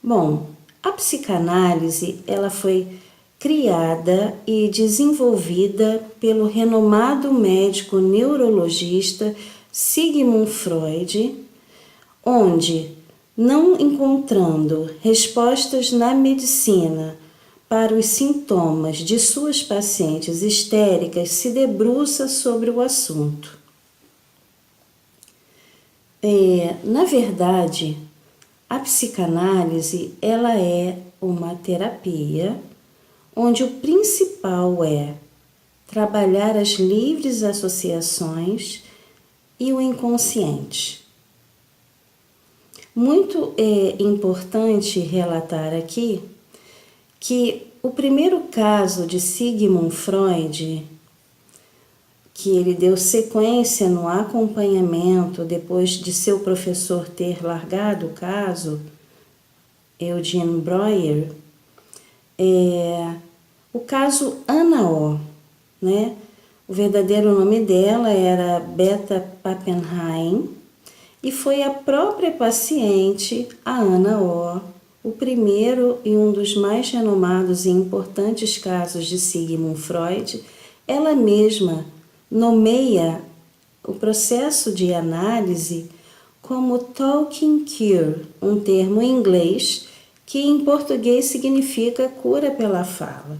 Bom, a psicanálise ela foi criada e desenvolvida pelo renomado médico neurologista Sigmund Freud, onde, não encontrando respostas na medicina para os sintomas de suas pacientes histéricas, se debruça sobre o assunto. Na verdade, a psicanálise ela é uma terapia onde o principal é trabalhar as livres associações e o inconsciente. Muito importante relatar aqui que o primeiro caso de Sigmund Freud, que ele deu sequência no acompanhamento depois de seu professor ter largado o caso, Eugene Breuer, o caso Ana O, né? O verdadeiro nome dela era Beta Pappenheim e foi a própria paciente, a Ana O, o primeiro e um dos mais renomados e importantes casos de Sigmund Freud. Ela mesma nomeia o processo de análise como talking cure, um termo em inglês que em português significa cura pela fala.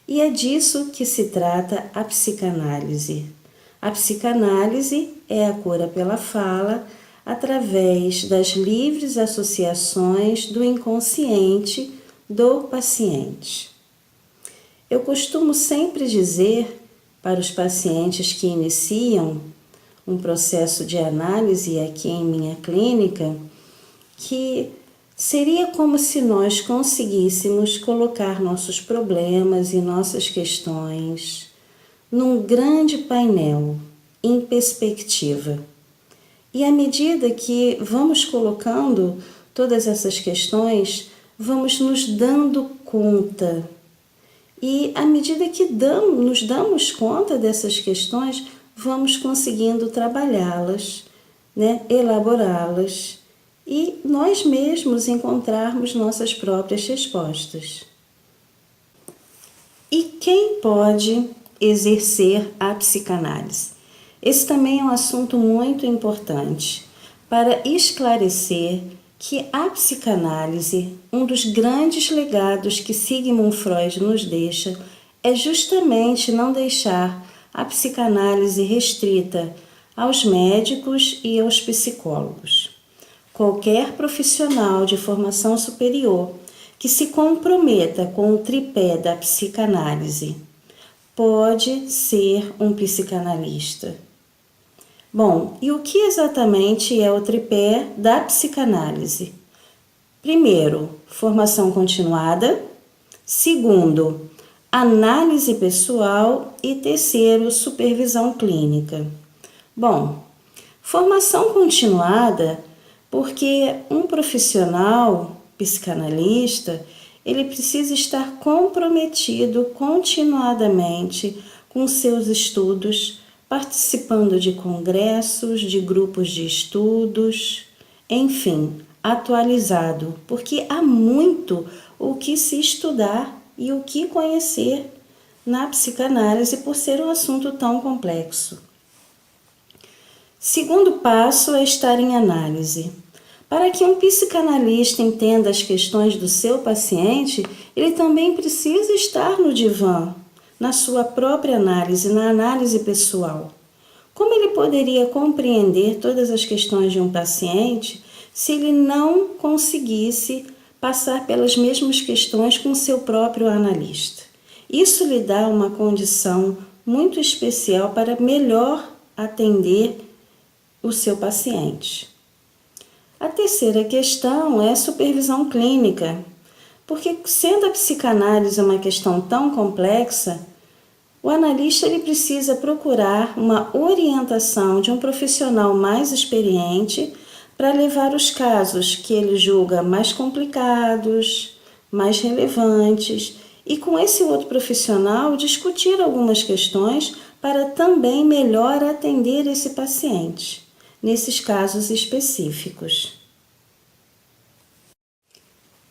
E é disso que se trata a psicanálise. A psicanálise é a cura pela fala através das livres associações do inconsciente do paciente. Eu costumo sempre dizer para os pacientes que iniciam um processo de análise aqui em minha clínica que seria como se nós conseguíssemos colocar nossos problemas e nossas questões num grande painel, em perspectiva. E à medida que vamos colocando todas essas questões, vamos nos dando conta. E à medida que nos damos conta dessas questões, vamos conseguindo trabalhá-las, né? Elaborá-las e nós mesmos encontrarmos nossas próprias respostas. E quem pode exercer a psicanálise? Esse também é um assunto muito importante para esclarecer que a psicanálise, um dos grandes legados que Sigmund Freud nos deixa, é justamente não deixar a psicanálise restrita aos médicos e aos psicólogos. Qualquer profissional de formação superior que se comprometa com o tripé da psicanálise pode ser um psicanalista. Bom, e o que exatamente é o tripé da psicanálise? Primeiro, formação continuada. Segundo, análise pessoal. E terceiro, supervisão clínica. Bom, formação continuada porque um profissional psicanalista, ele precisa estar comprometido continuadamente com seus estudos, participando de congressos, de grupos de estudos, enfim, atualizado, porque há muito o que se estudar e o que conhecer na psicanálise por ser um assunto tão complexo. Segundo passo é estar em análise. Para que um psicanalista entenda as questões do seu paciente, ele também precisa estar no divã, na sua própria análise, na análise pessoal. Como ele poderia compreender todas as questões de um paciente se ele não conseguisse passar pelas mesmas questões com seu próprio analista? Isso lhe dá uma condição muito especial para melhor atender o seu paciente. A terceira questão é a supervisão clínica, porque sendo a psicanálise uma questão tão complexa, o analista ele precisa procurar uma orientação de um profissional mais experiente para levar os casos que ele julga mais complicados, mais relevantes, e com esse outro profissional discutir algumas questões para também melhor atender esse paciente nesses casos específicos.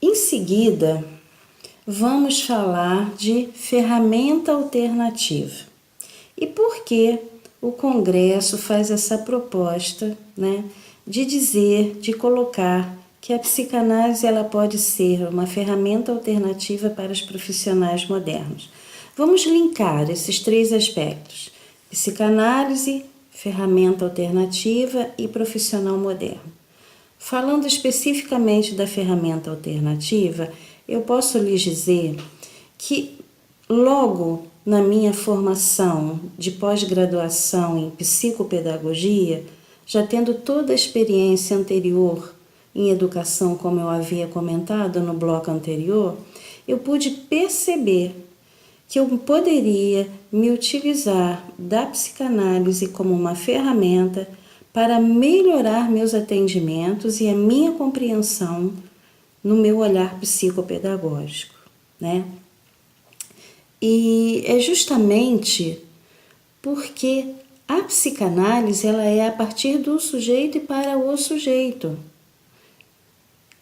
Em seguida, vamos falar de ferramenta alternativa. E por que o Congresso faz essa proposta, né, de colocar que a psicanálise ela pode ser uma ferramenta alternativa para os profissionais modernos? Vamos linkar esses três aspectos: psicanálise, ferramenta alternativa e profissional moderno. Falando especificamente da ferramenta alternativa, eu posso lhes dizer que logo na minha formação de pós-graduação em psicopedagogia, já tendo toda a experiência anterior em educação, como eu havia comentado no bloco anterior, eu pude perceber que eu poderia me utilizar da psicanálise como uma ferramenta para melhorar meus atendimentos e a minha compreensão no meu olhar psicopedagógico, né? E é justamente porque a psicanálise ela é a partir do sujeito e para o sujeito.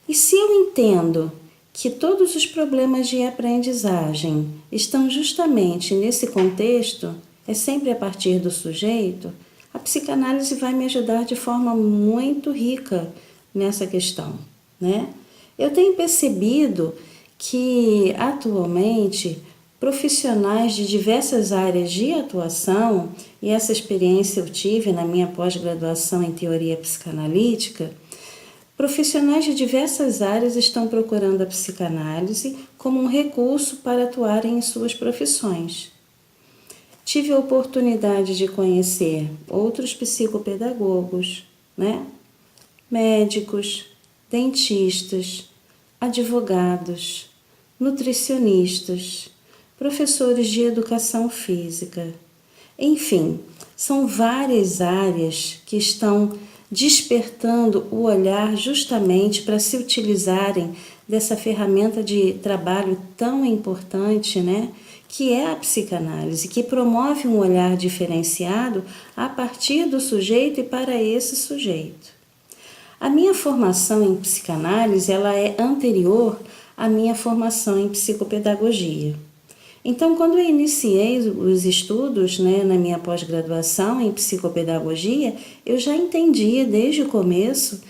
E se eu entendo que todos os problemas de aprendizagem estão justamente nesse contexto, é sempre a partir do sujeito, a psicanálise vai me ajudar de forma muito rica nessa questão, né? Eu tenho percebido que atualmente profissionais de diversas áreas de atuação, e essa experiência eu tive na minha pós-graduação em teoria psicanalítica, profissionais de diversas áreas estão procurando a psicanálise como um recurso para atuarem em suas profissões. Tive a oportunidade de conhecer outros psicopedagogos, né? Médicos, dentistas, advogados, nutricionistas, professores de educação física. Enfim, são várias áreas que estão despertando o olhar justamente para se utilizarem dessa ferramenta de trabalho tão importante, né? Que é a psicanálise, que promove um olhar diferenciado a partir do sujeito e para esse sujeito. A minha formação em psicanálise ela é anterior à minha formação em psicopedagogia. Então, quando eu iniciei os estudos, né, na minha pós-graduação em psicopedagogia, eu já entendia desde o começo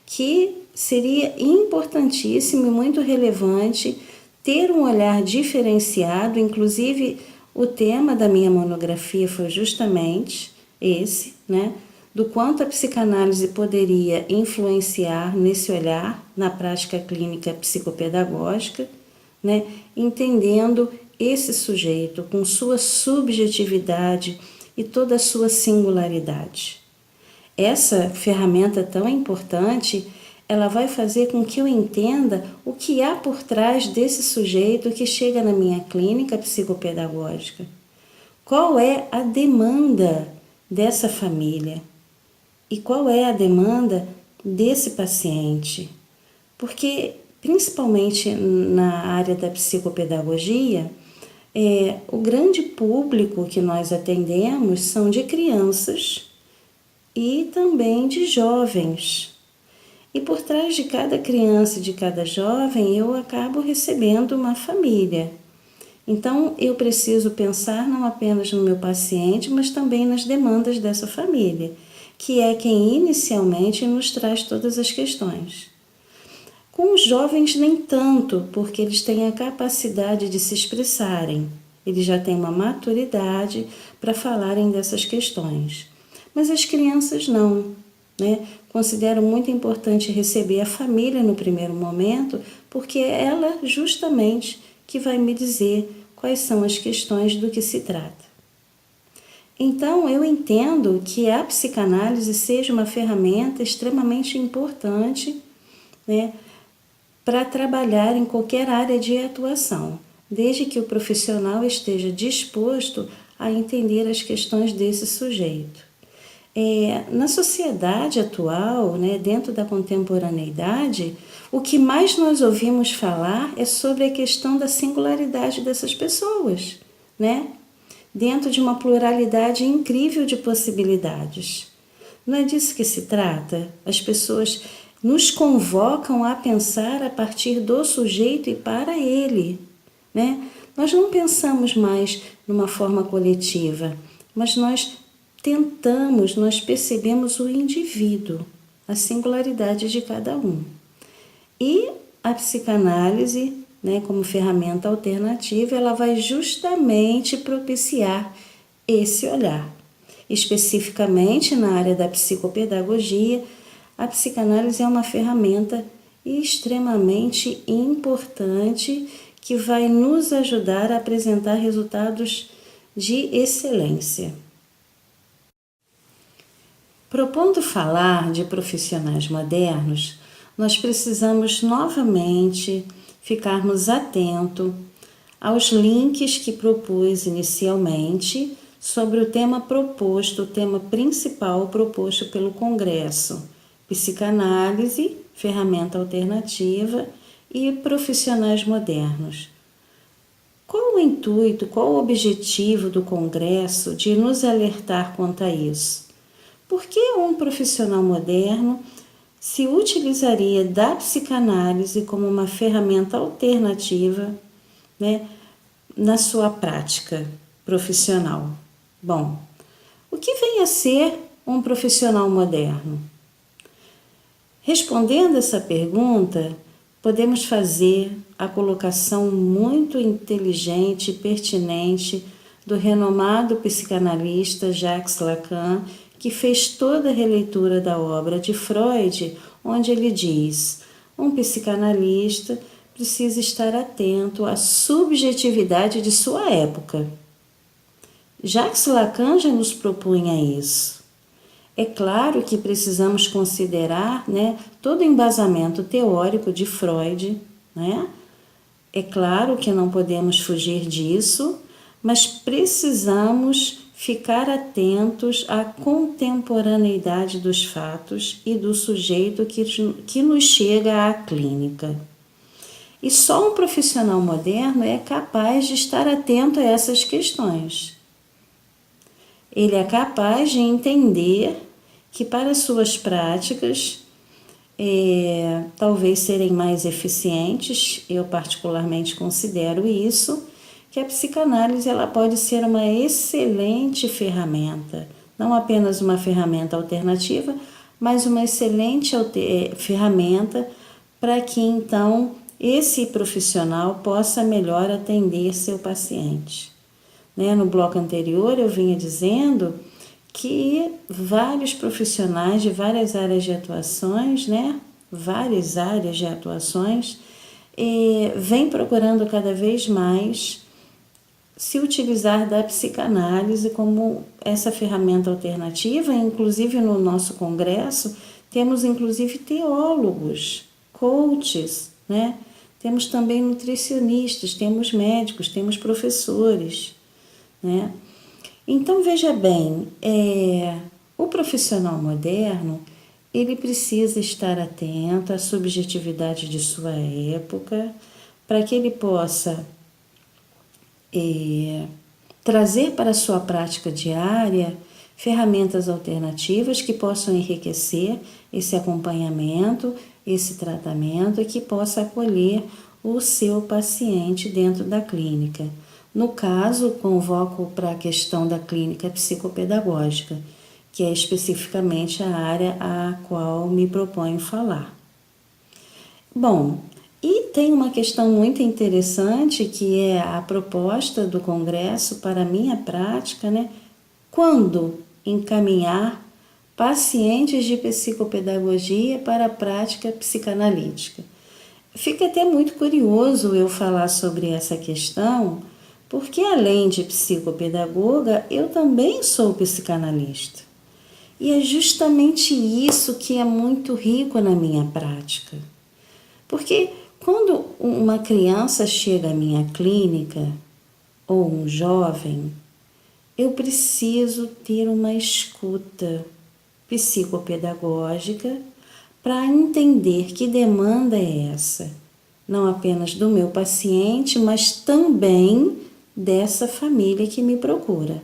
que seria importantíssimo e muito relevante ter um olhar diferenciado. Inclusive, o tema da minha monografia foi justamente esse, né, do quanto a psicanálise poderia influenciar nesse olhar na prática clínica psicopedagógica, né, entendendo esse sujeito com sua subjetividade e toda a sua singularidade. Essa ferramenta tão importante, ela vai fazer com que eu entenda o que há por trás desse sujeito que chega na minha clínica psicopedagógica. Qual é a demanda dessa família? E qual é a demanda desse paciente? Porque, principalmente na área da psicopedagogia, o grande público que nós atendemos são de crianças e também de jovens. E por trás de cada criança e de cada jovem, eu acabo recebendo uma família. Então, eu preciso pensar não apenas no meu paciente, mas também nas demandas dessa família, que é quem inicialmente nos traz todas as questões. Com os jovens nem tanto, porque eles têm a capacidade de se expressarem, eles já têm uma maturidade para falarem dessas questões. Mas as crianças não, né? Considero muito importante receber a família no primeiro momento, porque é ela justamente que vai me dizer quais são as questões do que se trata. Então, eu entendo que a psicanálise seja uma ferramenta extremamente importante, né, para trabalhar em qualquer área de atuação, desde que o profissional esteja disposto a entender as questões desse sujeito. Na sociedade atual, né, dentro da contemporaneidade, o que mais nós ouvimos falar é sobre a questão da singularidade dessas pessoas, né? Dentro de uma pluralidade incrível de possibilidades. Não é disso que se trata? As pessoas nos convocam a pensar a partir do sujeito e para ele, né? Nós não pensamos mais numa forma coletiva, mas nós percebemos o indivíduo, a singularidade de cada um. E a psicanálise, né, como ferramenta alternativa, ela vai justamente propiciar esse olhar. Especificamente na área da psicopedagogia, a psicanálise é uma ferramenta extremamente importante que vai nos ajudar a apresentar resultados de excelência. Propondo falar de profissionais modernos, nós precisamos novamente ficarmos atentos aos links que propus inicialmente sobre o tema proposto, o tema principal proposto pelo Congresso: psicanálise, ferramenta alternativa e profissionais modernos. Qual o intuito, qual o objetivo do Congresso de nos alertar quanto a isso? Por que um profissional moderno se utilizaria da psicanálise como uma ferramenta alternativa, né, na sua prática profissional? Bom, o que vem a ser um profissional moderno? Respondendo essa pergunta, podemos fazer a colocação muito inteligente e pertinente do renomado psicanalista Jacques Lacan, que fez toda a releitura da obra de Freud, onde ele diz: um psicanalista precisa estar atento à subjetividade de sua época. Jacques Lacan já nos propunha isso. É claro que precisamos considerar, né, todo o embasamento teórico de Freud, né? É claro que não podemos fugir disso, mas precisamos ficar atentos à contemporaneidade dos fatos e do sujeito que nos chega à clínica. E só um profissional moderno é capaz de estar atento a essas questões. Ele é capaz de entender que para suas práticas, talvez serem mais eficientes, eu particularmente considero isso, que a psicanálise ela pode ser uma excelente ferramenta, não apenas uma ferramenta alternativa, mas uma excelente ferramenta para que então esse profissional possa melhor atender seu paciente. Né? No bloco anterior eu vinha dizendo que vários profissionais de várias áreas de atuações, né? Várias áreas de atuações, vêm procurando cada vez mais se utilizar da psicanálise como essa ferramenta alternativa. Inclusive no nosso congresso temos inclusive teólogos, coaches, né? Temos também nutricionistas, temos médicos, temos professores, né? Então, veja bem, o profissional moderno, ele precisa estar atento à subjetividade de sua época, para que ele possa trazer para a sua prática diária ferramentas alternativas que possam enriquecer esse acompanhamento, esse tratamento e que possa acolher o seu paciente dentro da clínica. No caso, convoco para a questão da clínica psicopedagógica, que é especificamente a área a qual me proponho falar. Bom, e tem uma questão muito interessante que é a proposta do Congresso para a minha prática, né? Quando encaminhar pacientes de psicopedagogia para a prática psicanalítica? Fica até muito curioso eu falar sobre essa questão, porque além de psicopedagoga, eu também sou psicanalista. E é justamente isso que é muito rico na minha prática. Porque quando uma criança chega à minha clínica, ou um jovem, eu preciso ter uma escuta psicopedagógica para entender que demanda é essa, não apenas do meu paciente, mas também dessa família que me procura.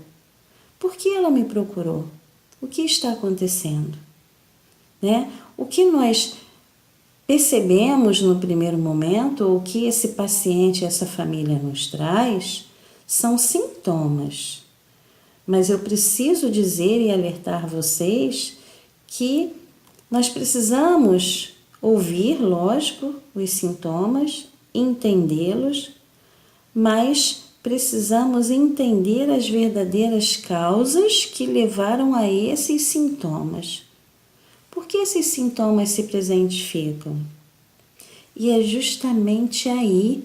Por que ela me procurou? O que está acontecendo? Né? O que nós percebemos no primeiro momento o que esse paciente, essa família nos traz, são sintomas. Mas eu preciso dizer e alertar vocês que nós precisamos ouvir, lógico, os sintomas, entendê-los, mas precisamos entender as verdadeiras causas que levaram a esses sintomas. Por que esses sintomas se presentificam? E é justamente aí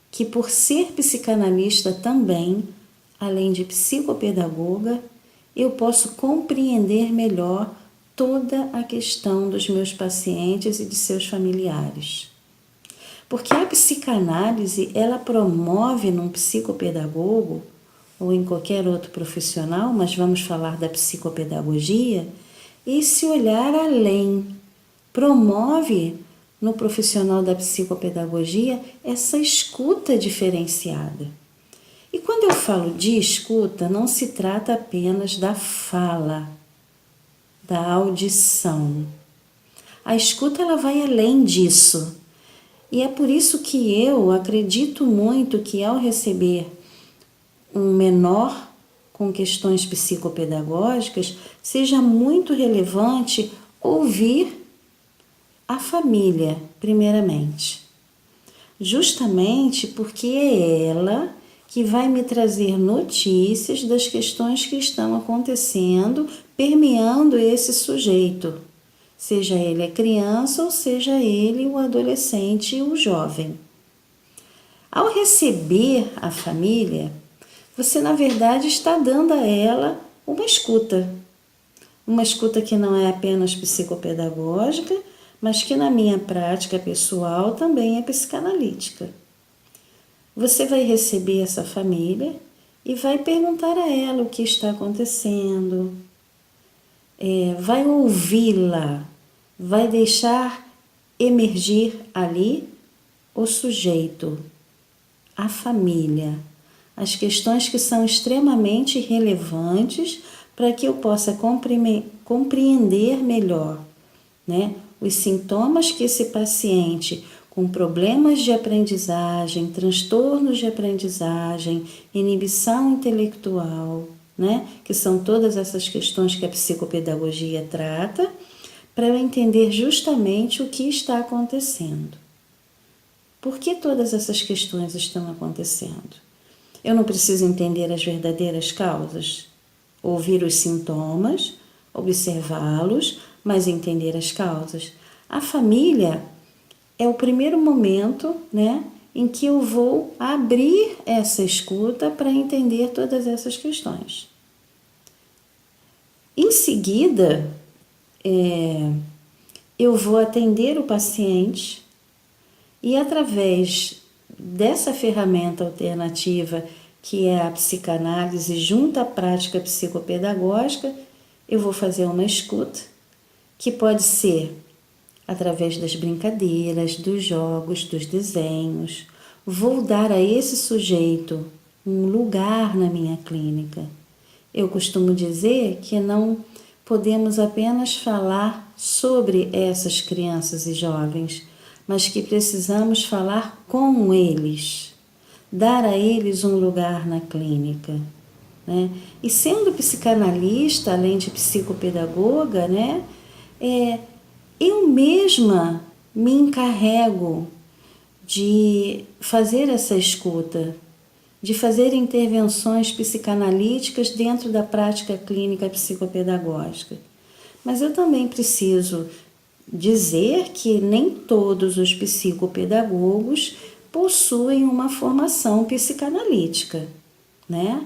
que, por ser psicanalista também, além de psicopedagoga, eu posso compreender melhor toda a questão dos meus pacientes e de seus familiares. Porque a psicanálise, ela promove num psicopedagogo ou em qualquer outro profissional, mas vamos falar da psicopedagogia, esse olhar além, promove no profissional da psicopedagogia essa escuta diferenciada. E quando eu falo de escuta, não se trata apenas da fala, da audição. A escuta, ela vai além disso. E é por isso que eu acredito muito que, ao receber um menor com questões psicopedagógicas, seja muito relevante ouvir a família, primeiramente. Justamente porque é ela que vai me trazer notícias das questões que estão acontecendo, permeando esse sujeito, seja ele a criança ou seja ele o adolescente e o jovem. Ao receber a família, você, na verdade, está dando a ela uma escuta que não é apenas psicopedagógica, mas que na minha prática pessoal também é psicanalítica. Você vai receber essa família e vai perguntar a ela o que está acontecendo, vai ouvi-la, vai deixar emergir ali o sujeito, a família, as questões que são extremamente relevantes para que eu possa compreender melhor, né, os sintomas que esse paciente com problemas de aprendizagem, transtornos de aprendizagem, inibição intelectual, né, que são todas essas questões que a psicopedagogia trata, para eu entender justamente o que está acontecendo. Por que todas essas questões estão acontecendo? Eu não preciso entender as verdadeiras causas, ouvir os sintomas, observá-los, mas entender as causas. A família é o primeiro momento, né, em que eu vou abrir essa escuta para entender todas essas questões. Em seguida, eu vou atender o paciente e, através dessa ferramenta alternativa que é a psicanálise junto à prática psicopedagógica, eu vou fazer uma escuta que pode ser através das brincadeiras, dos jogos, dos desenhos. Vou dar a esse sujeito um lugar na minha clínica. Eu costumo dizer que não podemos apenas falar sobre essas crianças e jovens, mas que precisamos falar com eles, dar a eles um lugar na clínica, né? E sendo psicanalista, além de psicopedagoga, né, eu mesma me encarrego de fazer essa escuta, de fazer intervenções psicanalíticas dentro da prática clínica psicopedagógica. Mas eu também preciso dizer que nem todos os psicopedagogos possuem uma formação psicanalítica, né?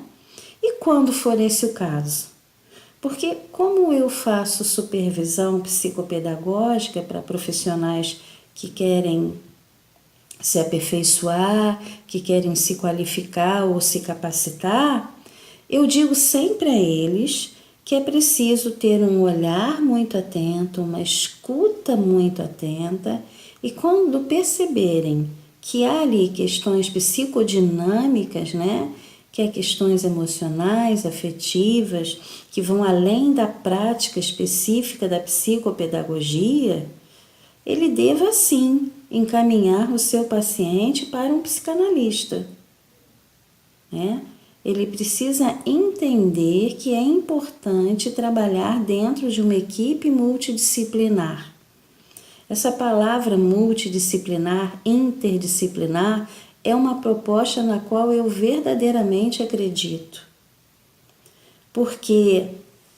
E quando for esse o caso? Porque como eu faço supervisão psicopedagógica para profissionais que querem se aperfeiçoar, que querem se qualificar ou se capacitar, eu digo sempre a eles que é preciso ter um olhar muito atento, uma escuta muito atenta, e quando perceberem que há ali questões psicodinâmicas, né, que é questões emocionais, afetivas, que vão além da prática específica da psicopedagogia, ele deva sim encaminhar o seu paciente para um psicanalista, né? Ele precisa entender que é importante trabalhar dentro de uma equipe multidisciplinar. Essa palavra multidisciplinar, interdisciplinar, é uma proposta na qual eu verdadeiramente acredito. Porque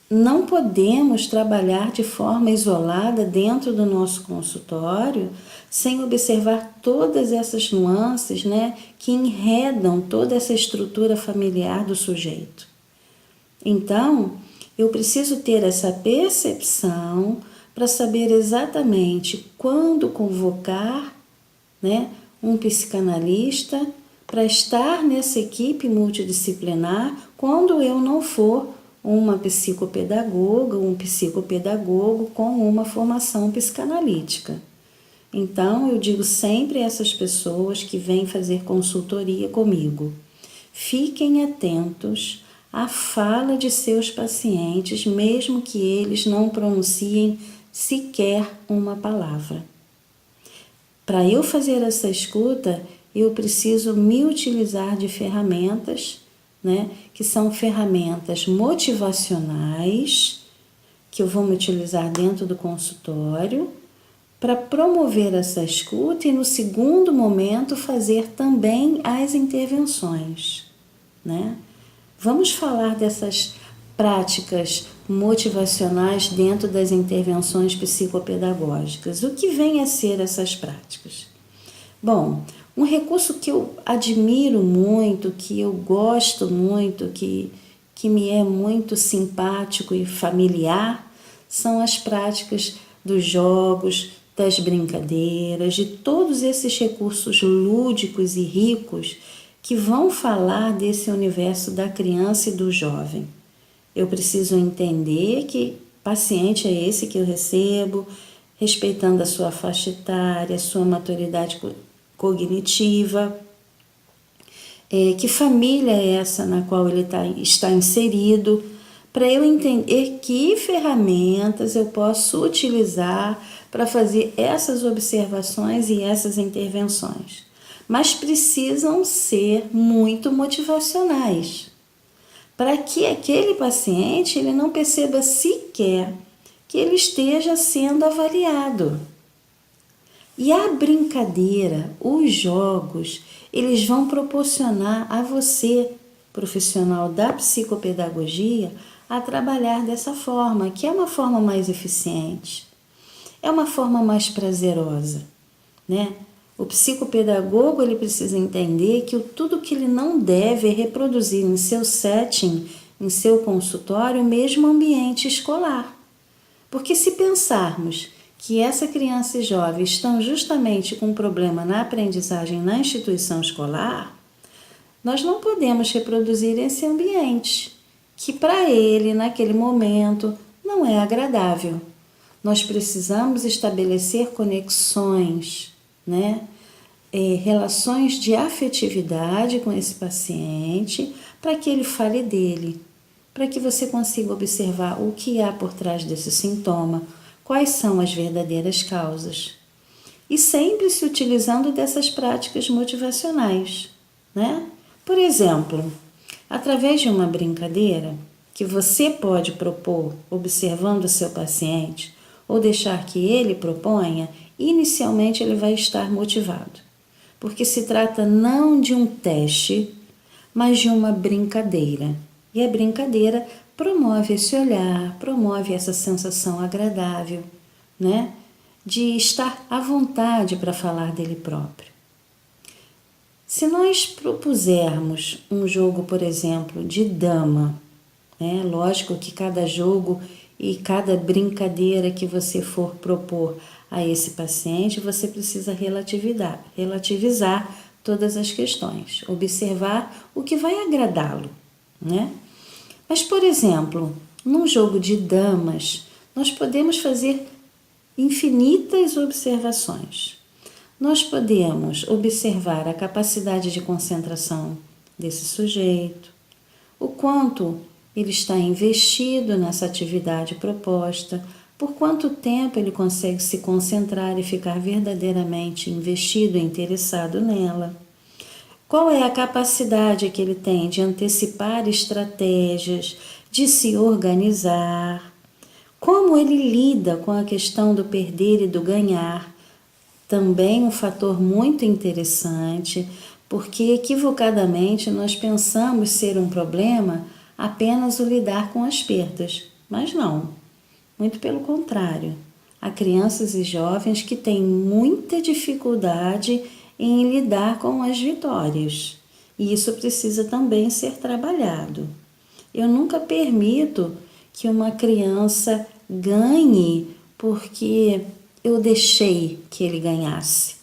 não podemos trabalhar de forma isolada dentro do nosso consultório sem observar todas essas nuances, né, que enredam toda essa estrutura familiar do sujeito. Então, eu preciso ter essa percepção para saber exatamente quando convocar, né, um psicanalista para estar nessa equipe multidisciplinar quando eu não for uma psicopedagoga, um psicopedagogo com uma formação psicanalítica. Então, eu digo sempre a essas pessoas que vêm fazer consultoria comigo, fiquem atentos à fala de seus pacientes, mesmo que eles não pronunciem sequer uma palavra. Para eu fazer essa escuta, eu preciso me utilizar de ferramentas, né, que são ferramentas motivacionais, que eu vou me utilizar dentro do consultório, para promover essa escuta e, no segundo momento, fazer também as intervenções, né? Vamos falar dessas práticas motivacionais dentro das intervenções psicopedagógicas. O que vem a ser essas práticas? Bom, um recurso que eu admiro muito, que eu gosto muito, que me é muito simpático e familiar, são as práticas dos jogos, das brincadeiras, de todos esses recursos lúdicos e ricos que vão falar desse universo da criança e do jovem. Eu preciso entender que paciente é esse que eu recebo, respeitando a sua faixa etária, a sua maturidade cognitiva, que família é essa na qual ele está inserido, para eu entender que ferramentas eu posso utilizar para fazer essas observações e essas intervenções. Mas precisam ser muito motivacionais, para que aquele paciente ele não perceba sequer que ele esteja sendo avaliado. E a brincadeira, os jogos, eles vão proporcionar a você, profissional da psicopedagogia, a trabalhar dessa forma, que é uma forma mais eficiente, é uma forma mais prazerosa, né? O psicopedagogo ele precisa entender que tudo que ele não deve é reproduzir em seu setting, em seu consultório, o mesmo ambiente escolar. Porque se pensarmos que essa criança e jovem estão justamente com um problema na aprendizagem na instituição escolar, nós não podemos reproduzir esse ambiente, que para ele, naquele momento, não é agradável. Nós precisamos estabelecer conexões, né? Relações de afetividade com esse paciente, para que ele fale dele, para que você consiga observar o que há por trás desse sintoma, quais são as verdadeiras causas. E sempre se utilizando dessas práticas motivacionais, né? Por exemplo, através de uma brincadeira que você pode propor observando o seu paciente ou deixar que ele proponha, inicialmente ele vai estar motivado, porque se trata não de um teste, mas de uma brincadeira. E a brincadeira promove esse olhar, promove essa sensação agradável, né? De estar à vontade para falar dele próprio. Se nós propusermos um jogo, por exemplo, de dama, né? Lógico que cada jogo e cada brincadeira que você for propor a esse paciente, você precisa relativizar todas as questões, observar o que vai agradá-lo, né? Mas, por exemplo, num jogo de damas, nós podemos fazer infinitas observações. Nós podemos observar a capacidade de concentração desse sujeito, o quanto ele está investido nessa atividade proposta, Por quanto tempo ele consegue se concentrar e ficar verdadeiramente investido e interessado nela? Qual é a capacidade que ele tem de antecipar estratégias, de se organizar? Como ele lida com a questão do perder e do ganhar? Também um fator muito interessante, porque equivocadamente nós pensamos ser um problema apenas o lidar com as perdas, mas não, muito pelo contrário. Há crianças e jovens que têm muita dificuldade em lidar com as vitórias, e isso precisa também ser trabalhado. Eu nunca permito que uma criança ganhe porque eu deixei que ele ganhasse.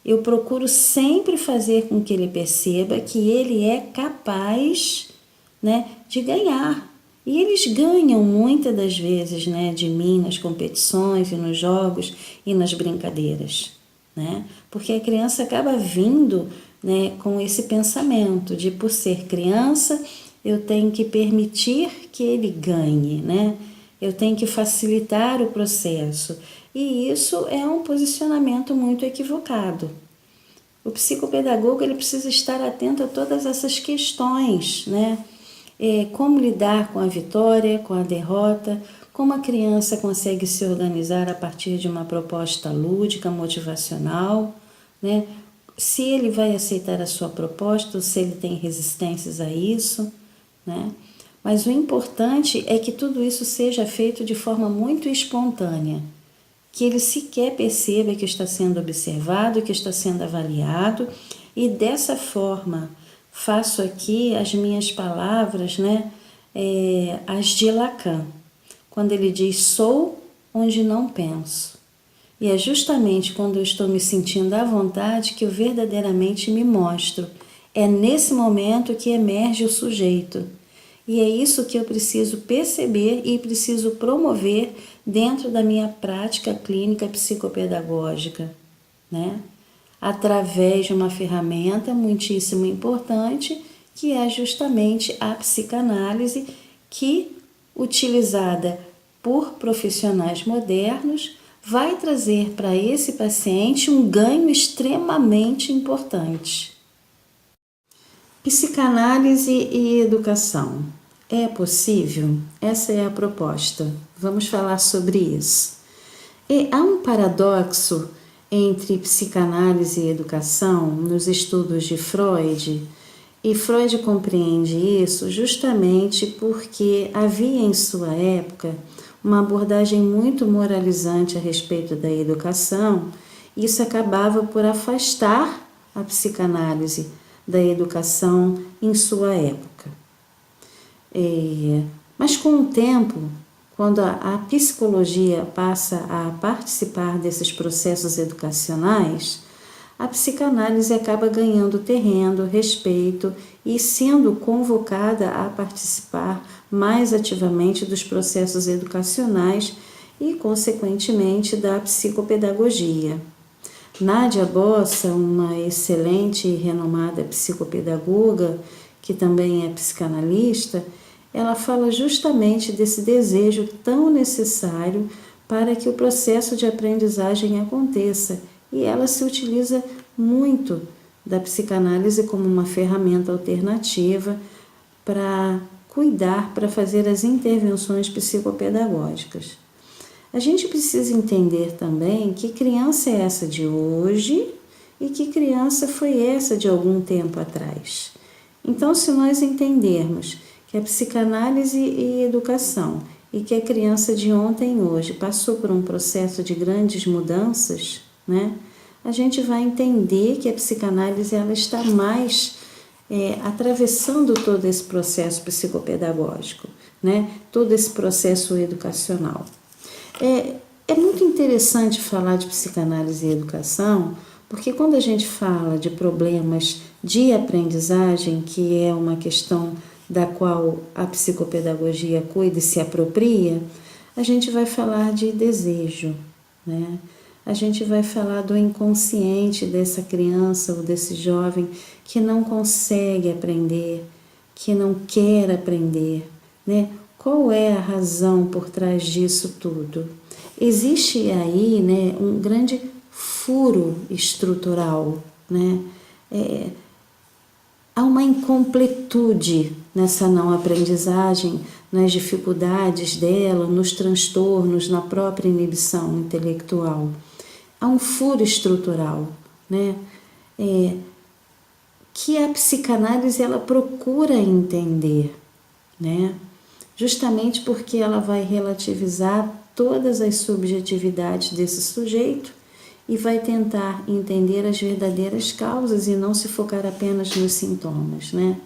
Eu procuro sempre fazer com que ele perceba que ele é capaz, né, de ganhar. E eles ganham muitas das vezes, né, de mim nas competições e nos jogos e nas brincadeiras, né? Porque a criança acaba vindo, né, com esse pensamento de, por ser criança, eu tenho que permitir que ele ganhe, né? Eu tenho que facilitar o processo. E isso é um posicionamento muito equivocado. O psicopedagogo ele precisa estar atento a todas essas questões, né? Como lidar com a vitória, com a derrota, como a criança consegue se organizar a partir de uma proposta lúdica, motivacional, né? Se ele vai aceitar a sua proposta ou se ele tem resistências a isso, né? Mas o importante é que tudo isso seja feito de forma muito espontânea, que ele sequer perceba que está sendo observado, que está sendo avaliado, e dessa forma faço aqui as minhas palavras, né, as de Lacan, quando ele diz: sou onde não penso. E é justamente quando eu estou me sentindo à vontade que eu verdadeiramente me mostro. É nesse momento que emerge o sujeito. E é isso que eu preciso perceber e preciso promover dentro da minha prática clínica psicopedagógica, né? Através de uma ferramenta muitíssimo importante, que é justamente a psicanálise, que, utilizada por profissionais modernos, vai trazer para esse paciente um ganho extremamente importante. Psicanálise e educação. É possível? Essa é a proposta. Vamos falar sobre isso. E há um paradoxo entre psicanálise e educação nos estudos de Freud, e Freud compreende isso justamente porque havia em sua época uma abordagem muito moralizante a respeito da educação. Isso acabava por afastar a psicanálise da educação em sua época. Mas com o tempo, quando a psicologia passa a participar desses processos educacionais, a psicanálise acaba ganhando terreno, respeito e sendo convocada a participar mais ativamente dos processos educacionais e, consequentemente, da psicopedagogia. Nádia Bossa, uma excelente e renomada psicopedagoga, que também é psicanalista, ela fala justamente desse desejo tão necessário para que o processo de aprendizagem aconteça, e ela se utiliza muito da psicanálise como uma ferramenta alternativa para cuidar, para fazer as intervenções psicopedagógicas. A gente precisa entender também que criança é essa de hoje e que criança foi essa de algum tempo atrás. Então, se nós entendermos que a psicanálise e educação e que a criança de ontem e hoje passou por um processo de grandes mudanças, né, a gente vai entender que a psicanálise ela está mais atravessando todo esse processo psicopedagógico, né, todo esse processo educacional. É muito interessante falar de psicanálise e educação, porque quando a gente fala de problemas de aprendizagem, que é uma questão da qual a psicopedagogia cuida e se apropria, a gente vai falar de desejo, né? A gente vai falar do inconsciente dessa criança ou desse jovem que não consegue aprender, que não quer aprender, né? Qual é a razão por trás disso tudo? existe aí, né, um grande furo estrutural, né? Há uma incompletude nessa não aprendizagem, nas dificuldades dela, nos transtornos, na própria inibição intelectual. Há um furo estrutural, né? Que a psicanálise ela procura entender, né? Justamente porque ela vai relativizar todas as subjetividades desse sujeito e vai tentar entender as verdadeiras causas e não se focar apenas nos sintomas, né?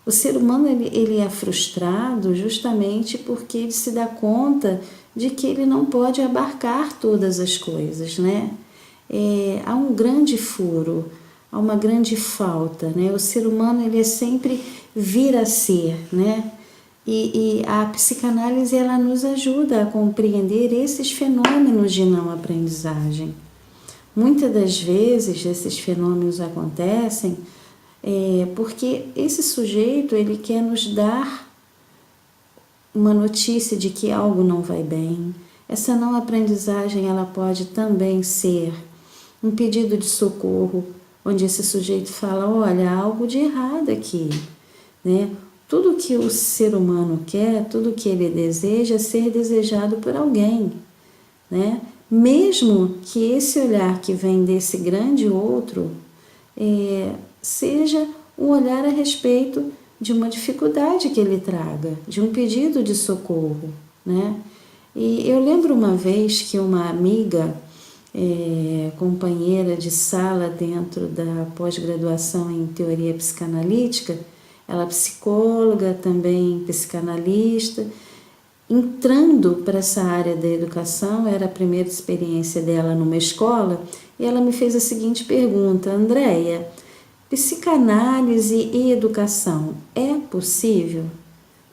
O ser humano ele é frustrado justamente porque ele se dá conta de que ele não pode abarcar todas as coisas, né? Há um grande furo, há uma grande falta, né? O ser humano ele é sempre vir a ser, né? E a psicanálise ela nos ajuda a compreender esses fenômenos de não aprendizagem. Muitas das vezes esses fenômenos acontecem porque esse sujeito ele quer nos dar uma notícia de que algo não vai bem. Essa não aprendizagem ela pode também ser um pedido de socorro, onde esse sujeito fala, olha, há algo de errado aqui, né? Tudo que o ser humano quer, tudo que ele deseja é ser desejado por alguém, né? Mesmo que esse olhar que vem desse grande outro seja um olhar a respeito de uma dificuldade que ele traga, de um pedido de socorro, né? E eu lembro uma vez que uma amiga, companheira de sala dentro da pós-graduação em teoria psicanalítica, ela é psicóloga, também psicanalista, entrando para essa área da educação, era a primeira experiência dela numa escola, e ela me fez a seguinte pergunta, Andréia, psicanálise e educação é possível?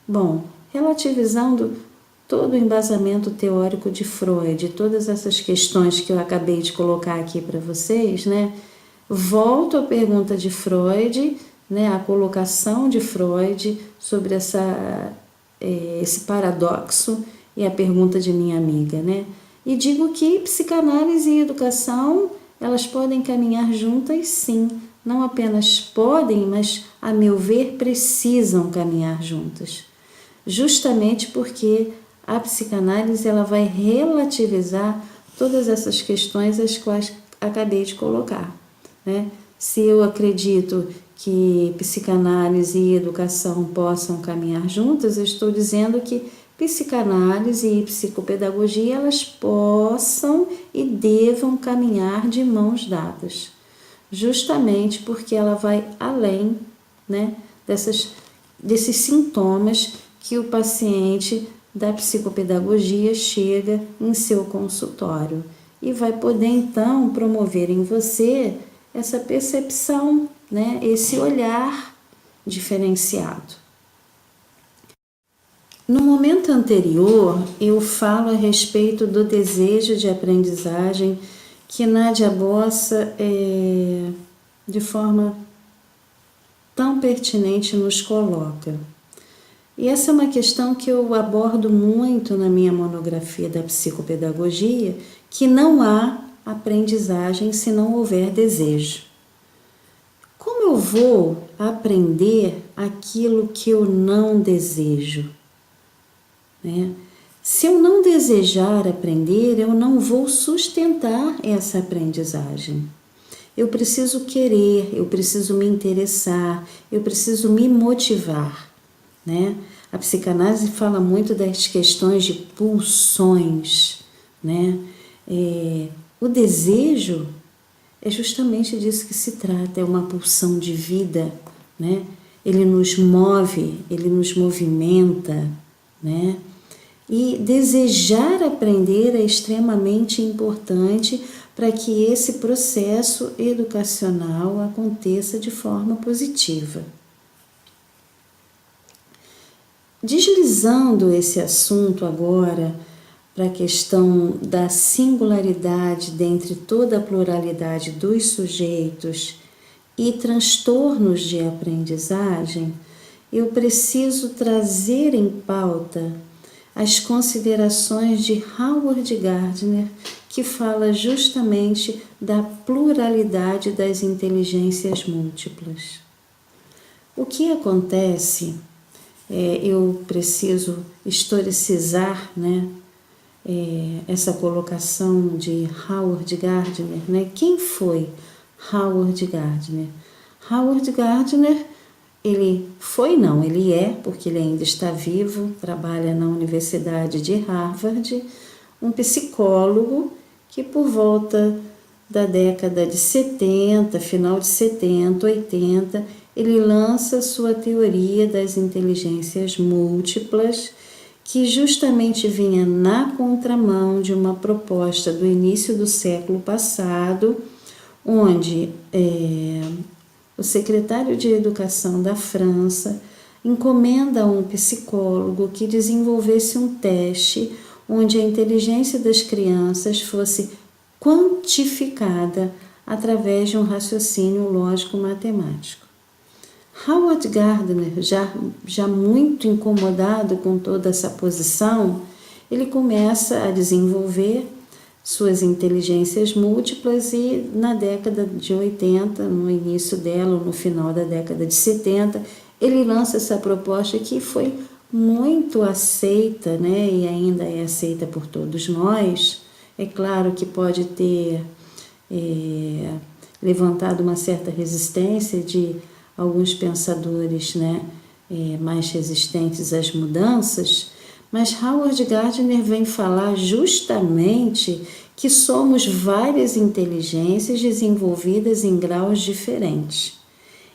Bom, relativizando todo o embasamento teórico de Freud, todas essas questões que eu acabei de colocar aqui para vocês, né? Volto à pergunta de Freud, né? A colocação de Freud sobre esse paradoxo e a pergunta de minha amiga, né? E digo que psicanálise e educação, elas podem caminhar juntas sim, não apenas podem, mas, a meu ver, precisam caminhar juntas. Justamente porque a psicanálise ela vai relativizar todas essas questões as quais acabei de colocar, né? Se eu acredito que psicanálise e educação possam caminhar juntas, eu estou dizendo que psicanálise e psicopedagogia elas possam e devam caminhar de mãos dadas, justamente porque ela vai além, né, desses sintomas que o paciente da psicopedagogia chega em seu consultório e vai poder então promover em você essa percepção, né, esse olhar diferenciado. No momento anterior, eu falo a respeito do desejo de aprendizagem que Nádia Bossa, de forma tão pertinente, nos coloca. E essa é uma questão que eu abordo muito na minha monografia da psicopedagogia, que não há aprendizagem se não houver desejo. Como eu vou aprender aquilo que eu não desejo? Né? Se eu não desejar aprender, eu não vou sustentar essa aprendizagem. Eu preciso querer, eu preciso me interessar, eu preciso me motivar, né? A psicanálise fala muito das questões de pulsões, né? O desejo é justamente disso que se trata, é uma pulsão de vida, né? Ele nos move, ele nos movimenta, né? E desejar aprender é extremamente importante para que esse processo educacional aconteça de forma positiva. Deslizando esse assunto agora para a questão da singularidade dentre toda a pluralidade dos sujeitos e transtornos de aprendizagem, eu preciso trazer em pauta as considerações de Howard Gardner, que fala justamente da pluralidade das inteligências múltiplas. O que acontece, eu preciso historicizar, né, essa colocação de Howard Gardner, né? Quem foi Howard Gardner? Howard Gardner, ele é, porque ele ainda está vivo, trabalha na Universidade de Harvard, um psicólogo que por volta da década de 70, final de 70, 80, ele lança sua teoria das inteligências múltiplas, que justamente vinha na contramão de uma proposta do início do século passado, onde o secretário de Educação da França encomenda a um psicólogo que desenvolvesse um teste onde a inteligência das crianças fosse quantificada através de um raciocínio lógico-matemático. Howard Gardner, já muito incomodado com toda essa posição, ele começa a desenvolver suas inteligências múltiplas e na década de 80, no início dela, no final da década de 70, ele lança essa proposta que foi muito aceita, né, e ainda é aceita por todos nós. É claro que pode ter levantado uma certa resistência de alguns pensadores, né, mais resistentes às mudanças, mas Howard Gardner vem falar justamente que somos várias inteligências desenvolvidas em graus diferentes.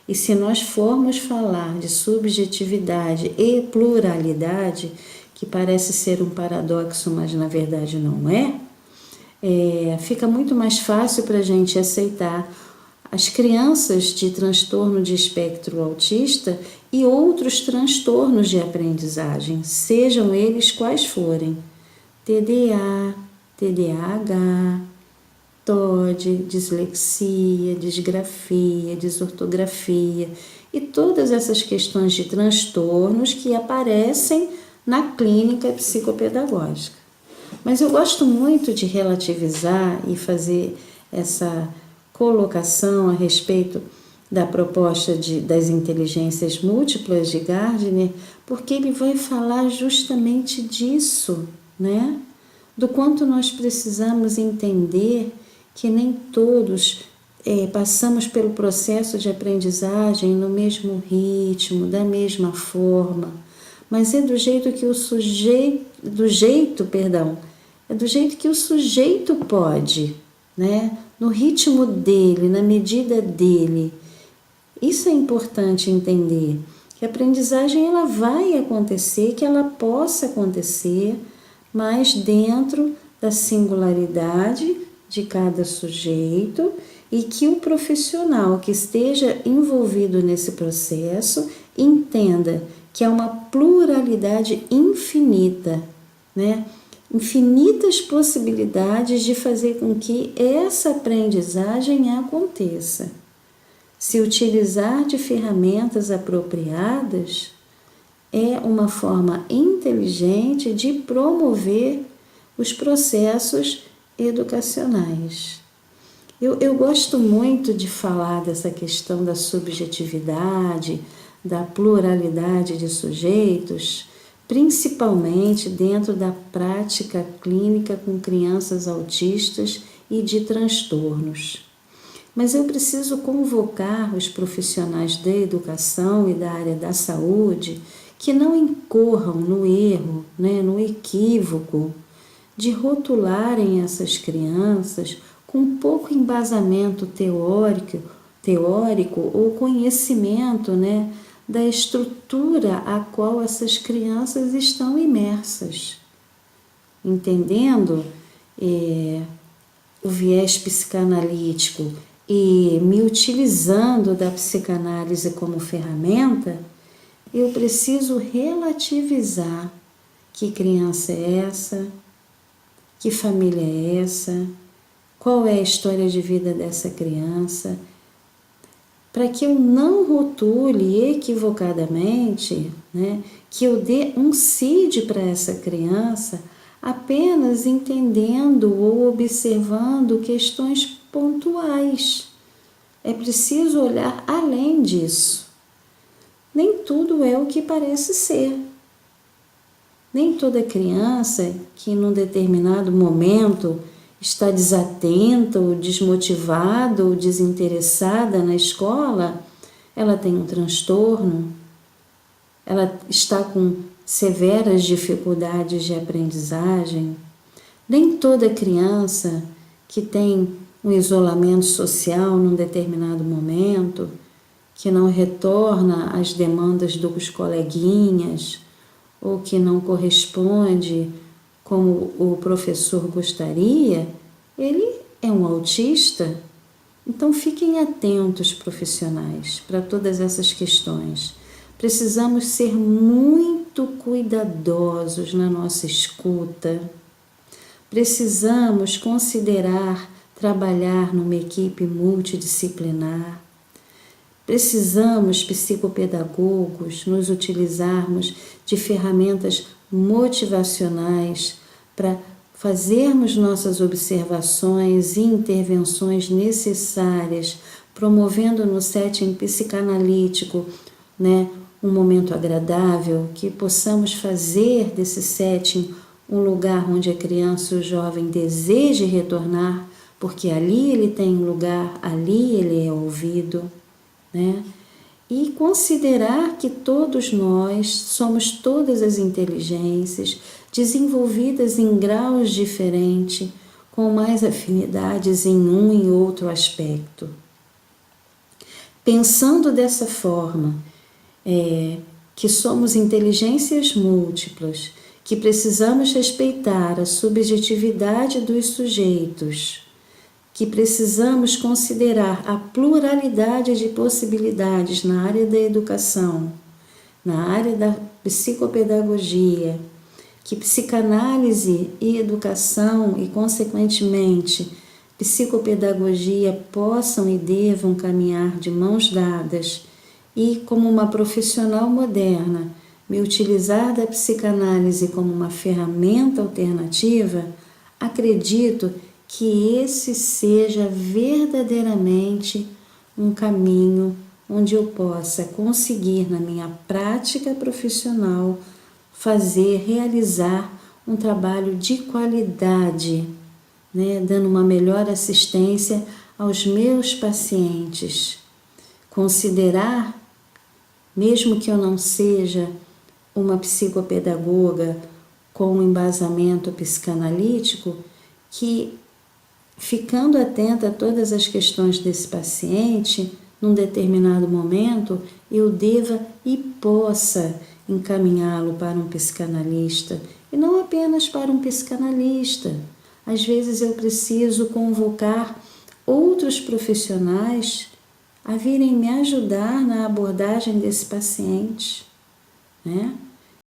E se nós formos falar de subjetividade e pluralidade, que parece ser um paradoxo, mas na verdade não fica muito mais fácil para a gente aceitar as crianças de transtorno de espectro autista e outros transtornos de aprendizagem, sejam eles quais forem, TDA, TDAH, TOD, dislexia, disgrafia, desortografia e todas essas questões de transtornos que aparecem na clínica psicopedagógica. Mas eu gosto muito de relativizar e fazer essa colocação a respeito da proposta das inteligências múltiplas de Gardner, porque ele vai falar justamente disso, né? Do quanto nós precisamos entender que nem todos passamos pelo processo de aprendizagem no mesmo ritmo, da mesma forma, mas é do jeito que o sujeito pode, né? No ritmo dele, na medida dele. Isso é importante entender, que a aprendizagem ela vai acontecer, que ela possa acontecer, mas dentro da singularidade de cada sujeito e que o profissional que esteja envolvido nesse processo entenda que é uma pluralidade infinita, né? Infinitas possibilidades de fazer com que essa aprendizagem aconteça. Se utilizar de ferramentas apropriadas, é uma forma inteligente de promover os processos educacionais. Eu gosto muito de falar dessa questão da subjetividade, da pluralidade de sujeitos, principalmente dentro da prática clínica com crianças autistas e de transtornos. Mas eu preciso convocar os profissionais da educação e da área da saúde que não incorram no erro, né, no equívoco de rotularem essas crianças com pouco embasamento teórico ou conhecimento, né, da estrutura a qual essas crianças estão imersas, entendendo o viés psicanalítico e me utilizando da psicanálise como ferramenta. Eu preciso relativizar que criança é essa, que família é essa, qual é a história de vida dessa criança, para que eu não rotule equivocadamente, né, que eu dê um CID para essa criança apenas entendendo ou observando questões pontuais. É preciso olhar além disso. Nem tudo é o que parece ser. Nem toda criança que num determinado momento está desatenta ou desmotivada ou desinteressada na escola, ela tem um transtorno, ela está com severas dificuldades de aprendizagem. Nem toda criança que tem um isolamento social num determinado momento, que não retorna às demandas dos coleguinhas, ou que não corresponde como o professor gostaria, ele é um autista. Então fiquem atentos, profissionais, para todas essas questões. Precisamos ser muito cuidadosos na nossa escuta. Precisamos considerar trabalhar numa equipe multidisciplinar. Precisamos, psicopedagogos, nos utilizarmos de ferramentas motivacionais para fazermos nossas observações e intervenções necessárias, promovendo no setting psicanalítico, né, um momento agradável, que possamos fazer desse setting um lugar onde a criança e o jovem deseje retornar, porque ali ele tem um lugar, ali ele é ouvido, né? E considerar que todos nós somos todas as inteligências desenvolvidas em graus diferentes, com mais afinidades em um e outro aspecto. Pensando dessa forma, que somos inteligências múltiplas, que precisamos respeitar a subjetividade dos sujeitos, que precisamos considerar a pluralidade de possibilidades na área da educação, na área da psicopedagogia, que psicanálise e educação e, consequentemente, psicopedagogia possam e devam caminhar de mãos dadas e, como uma profissional moderna, me utilizar da psicanálise como uma ferramenta alternativa, acredito que esse seja verdadeiramente um caminho onde eu possa conseguir, na minha prática profissional, realizar um trabalho de qualidade, né, dando uma melhor assistência aos meus pacientes. Considerar, mesmo que eu não seja uma psicopedagoga com um embasamento psicanalítico, que ficando atenta a todas as questões desse paciente, num determinado momento, eu deva e possa encaminhá-lo para um psicanalista, e não apenas para um psicanalista. Às vezes eu preciso convocar outros profissionais a virem me ajudar na abordagem desse paciente, né?